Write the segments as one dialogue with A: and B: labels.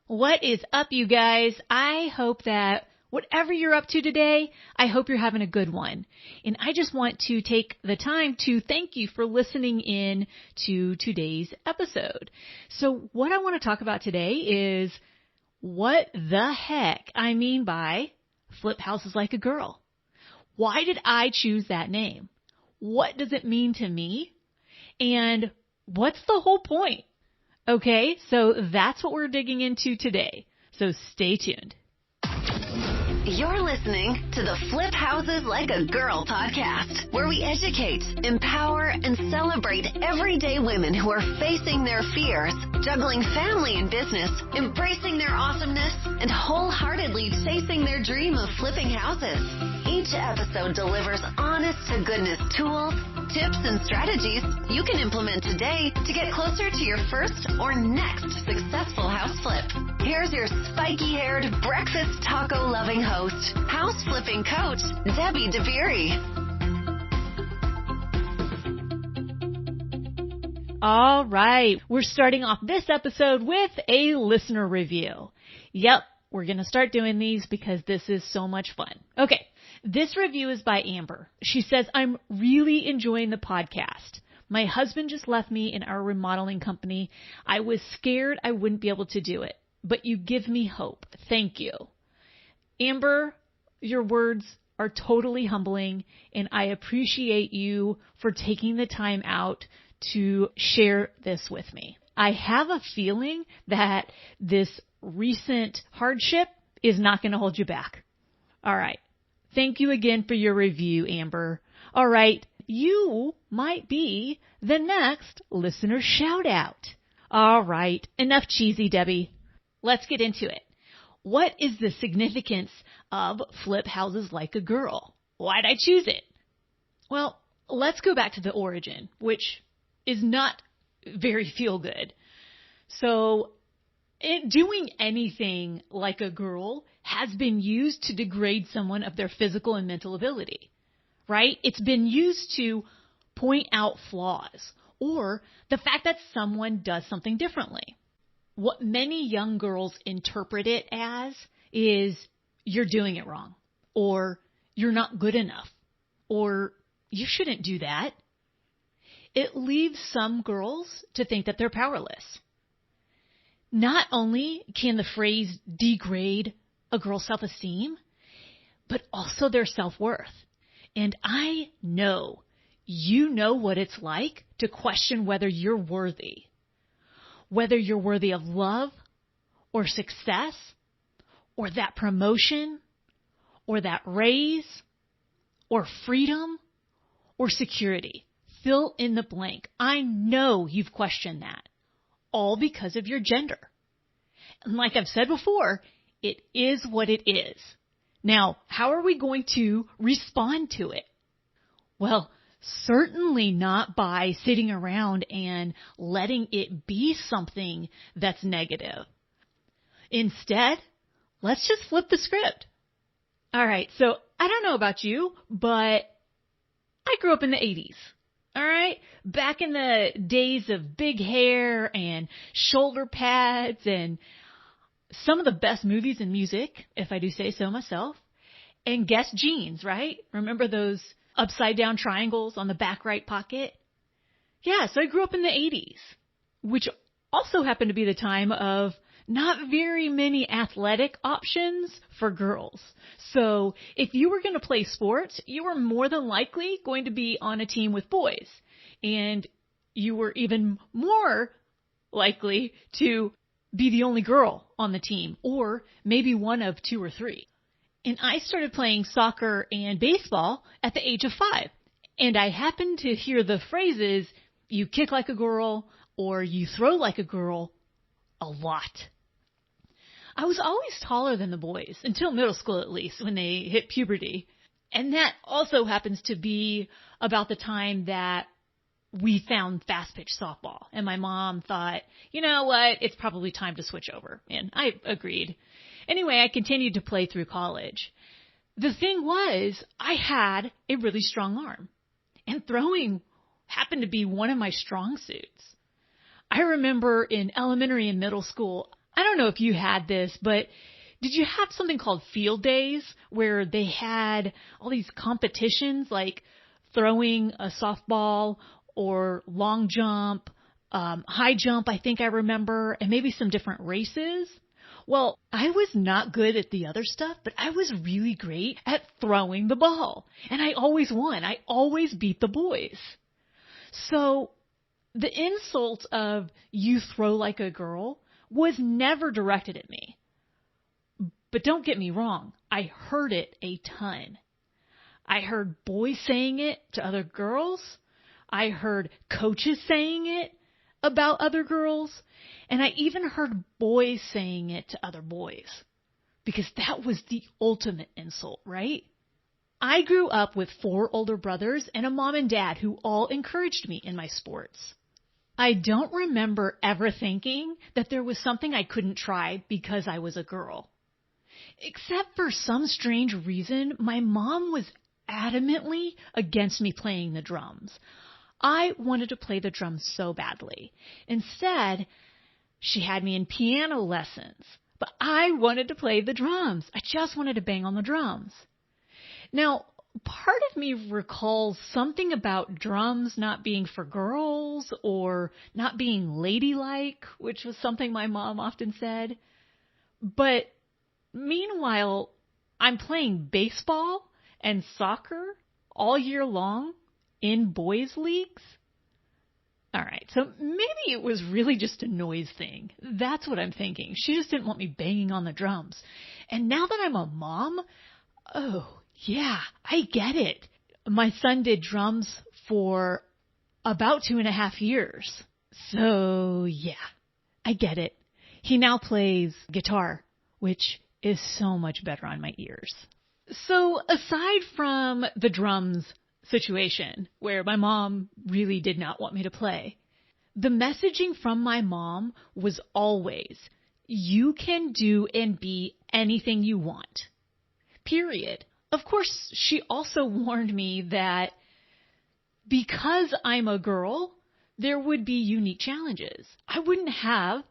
A: What is up, you guys? I hope that whatever you're up to today, I hope you're having a good one. And I just want to take the time to thank you for listening in to today's episode. So what I want to talk about today is what the heck I mean by flip houses like a girl. Why did I choose that name? What does it mean to me? And what's the whole point? Okay, so that's what we're digging into today. So stay tuned.
B: You're listening to the Flip Houses Like a Girl podcast, where we educate, empower, and celebrate everyday women who are facing their fears, juggling family and business, embracing their awesomeness, and wholeheartedly chasing their dream of flipping houses. Each episode delivers honest-to-goodness tools, tips, and strategies you can implement today to get closer to your first or next successful house flip. Here's your spiky-haired, breakfast taco-loving host, house flipping coach, Debbie DeBeery.
A: All right, we're starting off this episode with a listener review. Yep, we're going to start doing these because this is so much fun. Okay, this review is by Amber. She says, I'm really enjoying the podcast. My husband just left me in our remodeling company. I was scared I wouldn't be able to do it, but you give me hope. Thank you. Amber, your words are totally humbling, and I appreciate you for taking the time out to share this with me. I have a feeling that this recent hardship is not going to hold you back. All right. Thank you again for your review, Amber. All right. You might be the next listener shout out. All right. Enough cheesy, Debbie. Let's get into it. What is the significance of flip houses like a girl? Why'd I choose it? Well, let's go back to the origin, which is not very feel good. So doing anything like a girl has been used to degrade someone of their physical and mental ability, right? It's been used to point out flaws or the fact that someone does something differently. What many young girls interpret it as is you're doing it wrong, or you're not good enough, or you shouldn't do that. It leaves some girls to think that they're powerless. Not only can the phrase degrade a girl's self-esteem, but also their self-worth. And I know you know what it's like to question whether you're worthy. Whether you're worthy of love or success or that promotion or that raise or freedom or security. Fill in the blank. I know you've questioned that, all because of your gender. And like I've said before, it is what it is. Now, how are we going to respond to it? Well, certainly not by sitting around and letting it be something that's negative. Instead, let's just flip the script. All right, so I don't know about you, but I grew up in the 80s. All right, back in the days of big hair and shoulder pads and some of the best movies and music, if I do say so myself, and Guess jeans, right? Remember those upside down triangles on the back right pocket? Yeah, so I grew up in the 80s, which also happened to be the time of not very many athletic options for girls. So if you were going to play sports, you were more than likely going to be on a team with boys. And you were even more likely to be the only girl on the team, or maybe one of two or three. And I started playing soccer and baseball at the age of 5. And I happened to hear the phrases, you kick like a girl, or you throw like a girl, a lot. I was always taller than the boys, until middle school at least, when they hit puberty. And that also happens to be about the time that we found fast pitch softball. And my mom thought, you know what, it's probably time to switch over. And I agreed. Anyway, I continued to play through college. The thing was, I had a really strong arm. And throwing happened to be one of my strong suits. I remember in elementary and middle school, I don't know if you had this, but did you have something called field days where they had all these competitions like throwing a softball or long jump, high jump, I think I remember, and maybe some different races? Well, I was not good at the other stuff, but I was really great at throwing the ball. And I always won. I always beat the boys. So the insult of "you throw like a girl" was never directed at me. But don't get me wrong, I heard it a ton. I heard boys saying it to other girls. I heard coaches saying it about other girls. And I even heard boys saying it to other boys. Because that was the ultimate insult, right? I grew up with 4 older brothers and a mom and dad who all encouraged me in my sports. I don't remember ever thinking that there was something I couldn't try because I was a girl. Except for some strange reason, my mom was adamantly against me playing the drums. I wanted to play the drums so badly. Instead, she had me in piano lessons, but I wanted to play the drums. I just wanted to bang on the drums. Now, part of me recalls something about drums not being for girls or not being ladylike, which was something my mom often said. But meanwhile, I'm playing baseball and soccer all year long in boys' leagues. All right, so maybe it was really just a noise thing. That's what I'm thinking. She just didn't want me banging on the drums. And now that I'm a mom, oh, yeah, I get it. My son did drums for about 2.5 years. So, yeah, I get it. He now plays guitar, which is so much better on my ears. So, aside from the drums situation where my mom really did not want me to play, the messaging from my mom was always, you can do and be anything you want. Period. Of course, she also warned me that because I'm a girl, there would be unique challenges. I wouldn't have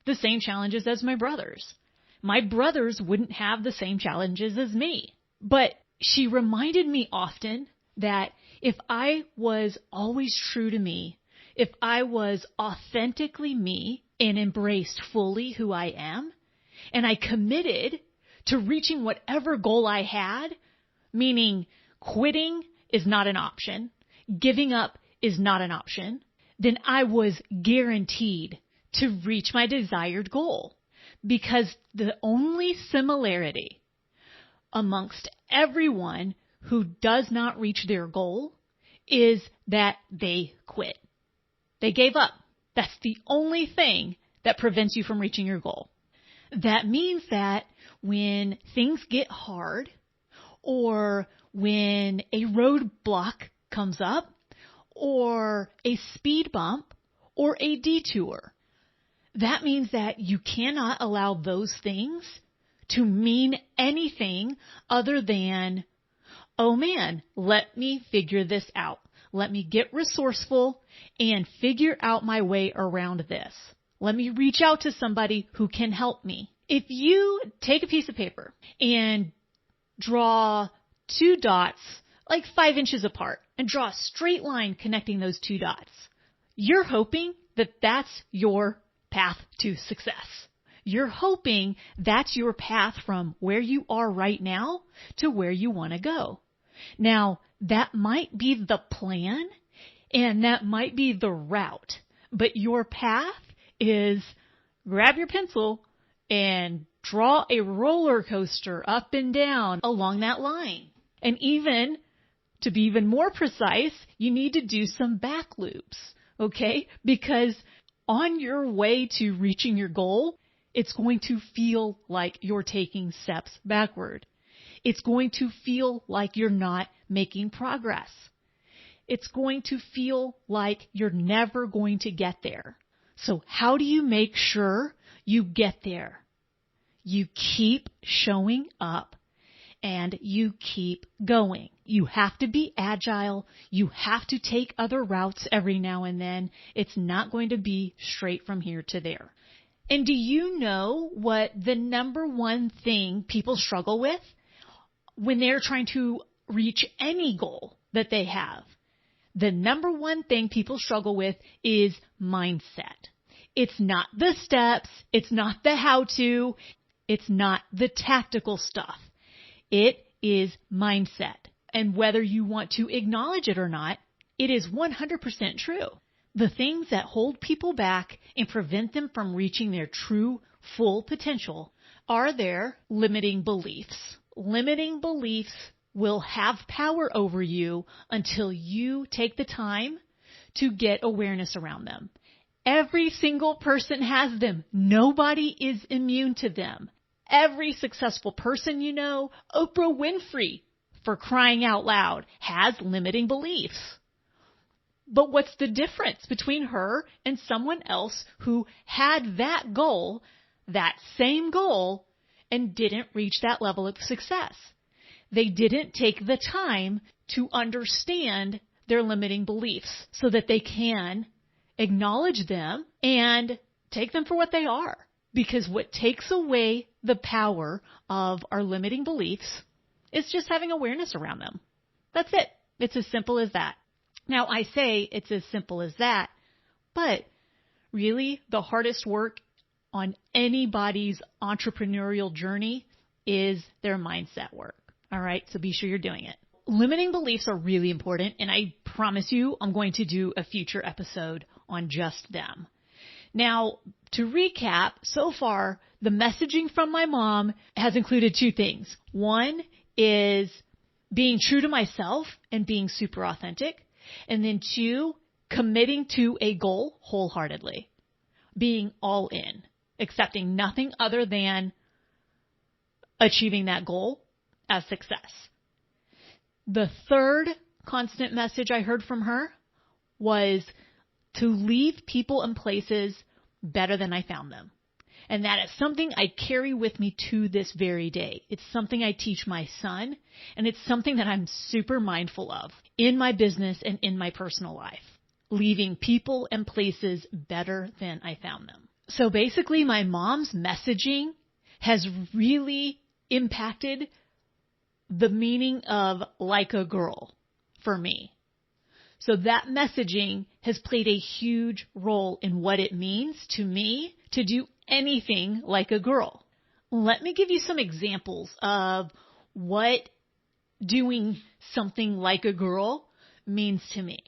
A: the same challenges as my brothers. My brothers wouldn't have the same challenges as me. But she reminded me often that if I was always true to me, if I was authentically me and embraced fully who I am, and I committed to reaching whatever goal I had, meaning quitting is not an option, giving up is not an option, then I was guaranteed to reach my desired goal. Because the only similarity amongst everyone who does not reach their goal is that they quit. They gave up. That's the only thing that prevents you from reaching your goal. That means that when things get hard or when a roadblock comes up or a speed bump or a detour, that means that you cannot allow those things to mean anything other than, oh man, let me figure this out. Let me get resourceful and figure out my way around this. Let me reach out to somebody who can help me. If you take a piece of paper and draw 2 dots like 5 inches apart and draw a straight line connecting those 2 dots, you're hoping that that's your path to success. You're hoping that's your path from where you are right now to where you want to go. Now, that might be the plan and that might be the route, but your path is grab your pencil and draw a roller coaster up and down along that line. And even, to be even more precise, you need to do some back loops, okay? Because on your way to reaching your goal, it's going to feel like you're taking steps backward. It's going to feel like you're not making progress. It's going to feel like you're never going to get there. So how do you make sure you get there? You keep showing up and you keep going. You have to be agile. You have to take other routes every now and then. It's not going to be straight from here to there. And do you know what the number one thing people struggle with when they're trying to reach any goal that they have? The number one thing people struggle with is mindset. It's not the steps. It's not the how-to. It's not the tactical stuff. It is mindset. And whether you want to acknowledge it or not, it is 100% true. The things that hold people back and prevent them from reaching their true, full potential are their limiting beliefs. Limiting beliefs will have power over you until you take the time to get awareness around them. Every single person has them. Nobody is immune to them. Every successful person you know, Oprah Winfrey, for crying out loud, has limiting beliefs. But what's the difference between her and someone else who had that goal, that same goal, and didn't reach that level of success? They didn't take the time to understand their limiting beliefs so that they can acknowledge them and take them for what they are. Because what takes away the power of our limiting beliefs is just having awareness around them. That's it. It's as simple as that. Now, I say it's as simple as that, but really the hardest work on anybody's entrepreneurial journey is their mindset work. All right, so be sure you're doing it. Limiting beliefs are really important, and I promise you I'm going to do a future episode on just them. Now, to recap, so far, the messaging from my mom has included two things. One is being true to myself and being super authentic. And then two, committing to a goal wholeheartedly. Being all in. Accepting nothing other than achieving that goal as success. The third constant message I heard from her was to leave people and places better than I found them. And that is something I carry with me to this very day. It's something I teach my son, and it's something that I'm super mindful of in my business and in my personal life. Leaving people and places better than I found them. So basically, my mom's messaging has really impacted the meaning of like a girl for me. So that messaging has played a huge role in what it means to me to do anything like a girl. Let me give you some examples of what doing something like a girl means to me.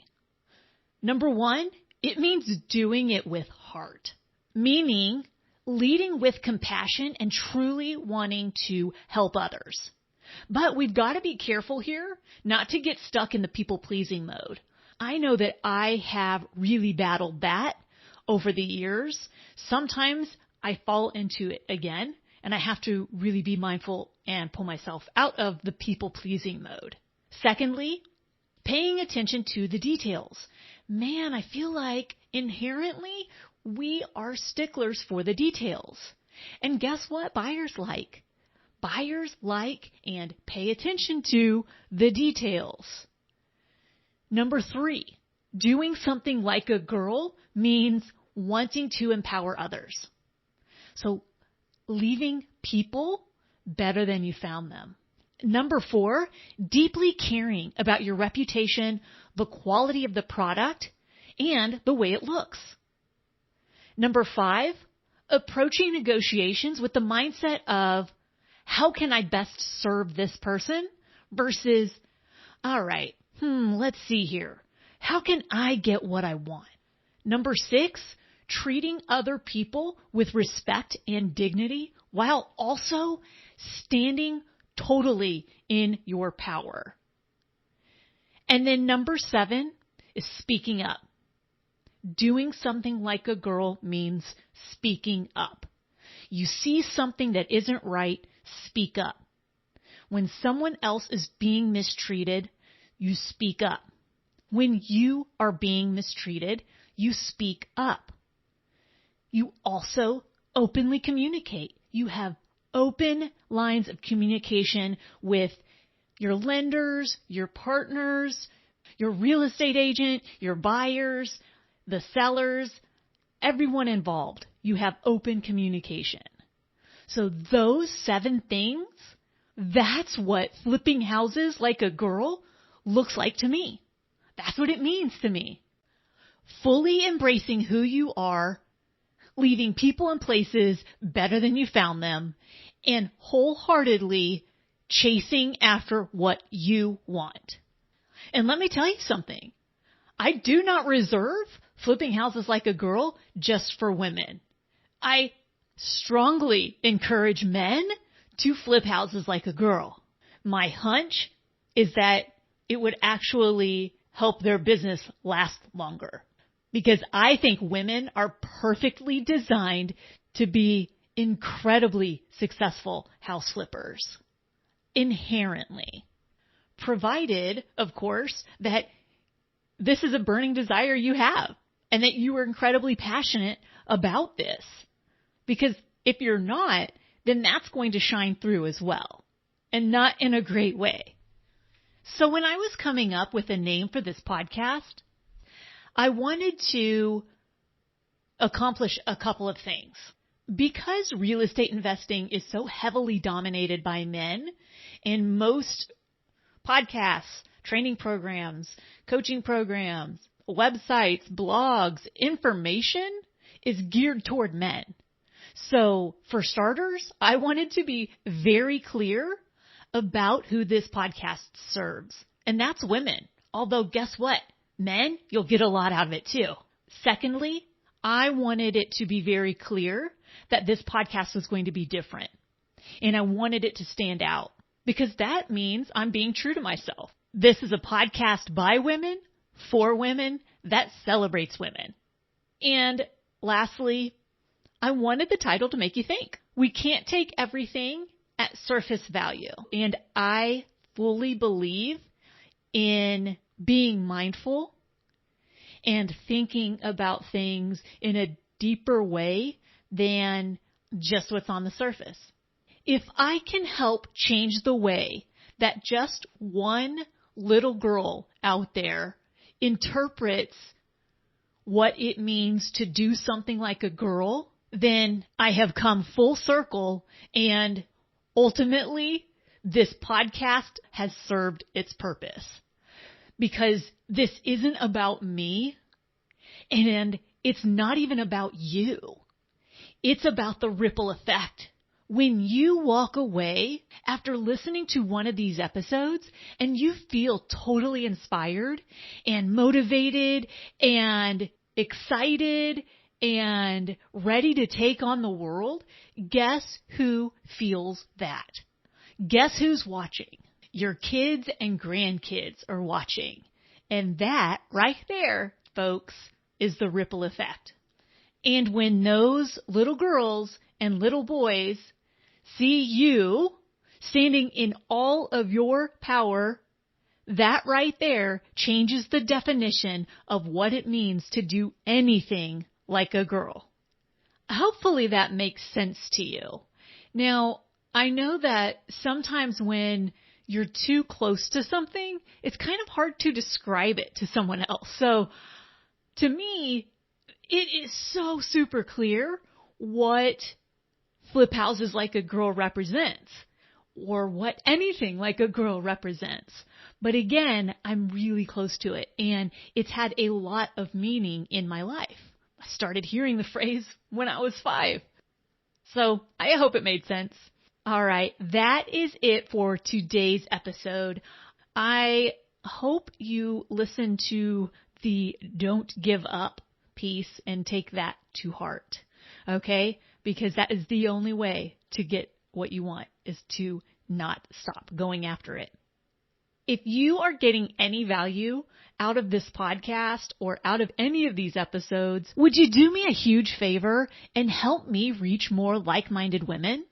A: Number one, it means doing it with heart, meaning leading with compassion and truly wanting to help others. But we've got to be careful here not to get stuck in the people-pleasing mode. I know that I have really battled that over the years. Sometimes I fall into it again, and I have to really be mindful and pull myself out of the people-pleasing mode. Secondly, paying attention to the details. Man, I feel like inherently we are sticklers for the details. And guess what buyers like? Buyers like and pay attention to the details. Number three, doing something like a girl means wanting to empower others. So leaving people better than you found them. Number four, deeply caring about your reputation, the quality of the product, and the way it looks. Number five, approaching negotiations with the mindset of how can I best serve this person versus, all right, let's see here. How can I get what I want? Number six, treating other people with respect and dignity while also standing totally in your power. And then number seven is speaking up. Doing something like a girl means speaking up. You see something that isn't right, speak up. When someone else is being mistreated, you speak up. When you are being mistreated, you speak up. You also openly communicate. You have open lines of communication with your lenders, your partners, your real estate agent, your buyers, the sellers, everyone involved. you have open communication. So those 7 things, that's what flipping houses like a girl looks like to me. That's what it means to me. Fully embracing who you are, leaving people and places better than you found them, and wholeheartedly chasing after what you want. And let me tell you something. I do not reserve flipping houses like a girl just for women. I strongly encourage men to flip houses like a girl. My hunch is that it would actually help their business last longer, because I think women are perfectly designed to be incredibly successful house flippers, inherently, provided, of course, that this is a burning desire you have and that you are incredibly passionate about this. Because if you're not, then that's going to shine through as well, and not in a great way. So when I was coming up with a name for this podcast, I wanted to accomplish a couple of things. Because real estate investing is so heavily dominated by men, and most podcasts, training programs, coaching programs, websites, blogs, information is geared toward men. So for starters, I wanted to be very clear about who this podcast serves. And that's women. Although guess what? Men, you'll get a lot out of it too. Secondly, I wanted it to be very clear that this podcast was going to be different. And I wanted it to stand out, because that means I'm being true to myself. This is a podcast by women, for women, that celebrates women. And lastly, I wanted the title to make you think. We can't take everything at surface value. And I fully believe in being mindful and thinking about things in a deeper way than just what's on the surface. If I can help change the way that just one little girl out there interprets what it means to do something like a girl, then I have come full circle, and ultimately this podcast has served its purpose. Because this isn't about me, and it's not even about you. It's about the ripple effect. When you walk away after listening to one of these episodes and you feel totally inspired and motivated and excited and ready to take on the world, guess who feels that? Guess who's watching? Your kids and grandkids are watching. And that right there, folks, is the ripple effect. And when those little girls and little boys see you standing in all of your power, that right there changes the definition of what it means to do anything like a girl. Hopefully that makes sense to you. Now, I know that sometimes when you're too close to something, it's kind of hard to describe it to someone else. So to me, it is so super clear what flip houses like a girl represents, or what anything like a girl represents. But again, I'm really close to it, and it's had a lot of meaning in my life. I started hearing the phrase when I was 5. So I hope it made sense. All right, that is it for today's episode. I hope you listen to the don't give up piece and take that to heart, okay? Because that is the only way to get what you want, is to not stop going after it. If you are getting any value out of this podcast or out of any of these episodes, would you do me a huge favor and help me reach more like-minded women?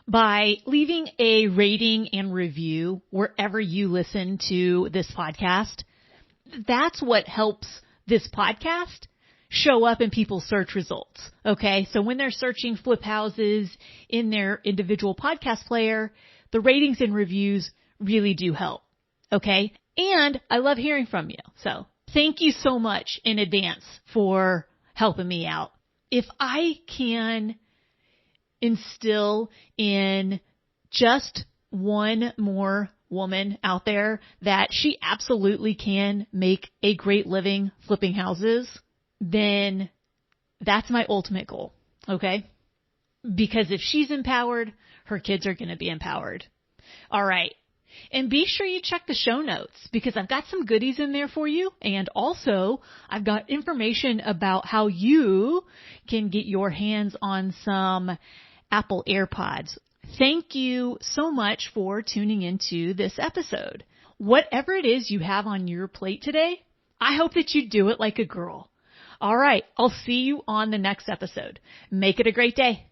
A: By leaving a rating and review wherever you listen to this podcast. That's what helps this podcast show up in people's search results. Okay. So when they're searching flip houses in their individual podcast player, the ratings and reviews really do help. Okay. And I love hearing from you. So thank you so much in advance for helping me out. if I can instill in just one more woman out there that she absolutely can make a great living flipping houses, then that's my ultimate goal. Okay? Because if she's empowered, her kids are going to be empowered. All right. And be sure you check the show notes because I've got some goodies in there for you. And also I've got information about how you can get your hands on some Apple AirPods. Thank you so much for tuning into this episode. Whatever it is you have on your plate today, I hope that you do it like a girl. All right. I'll see you on the next episode. Make it a great day.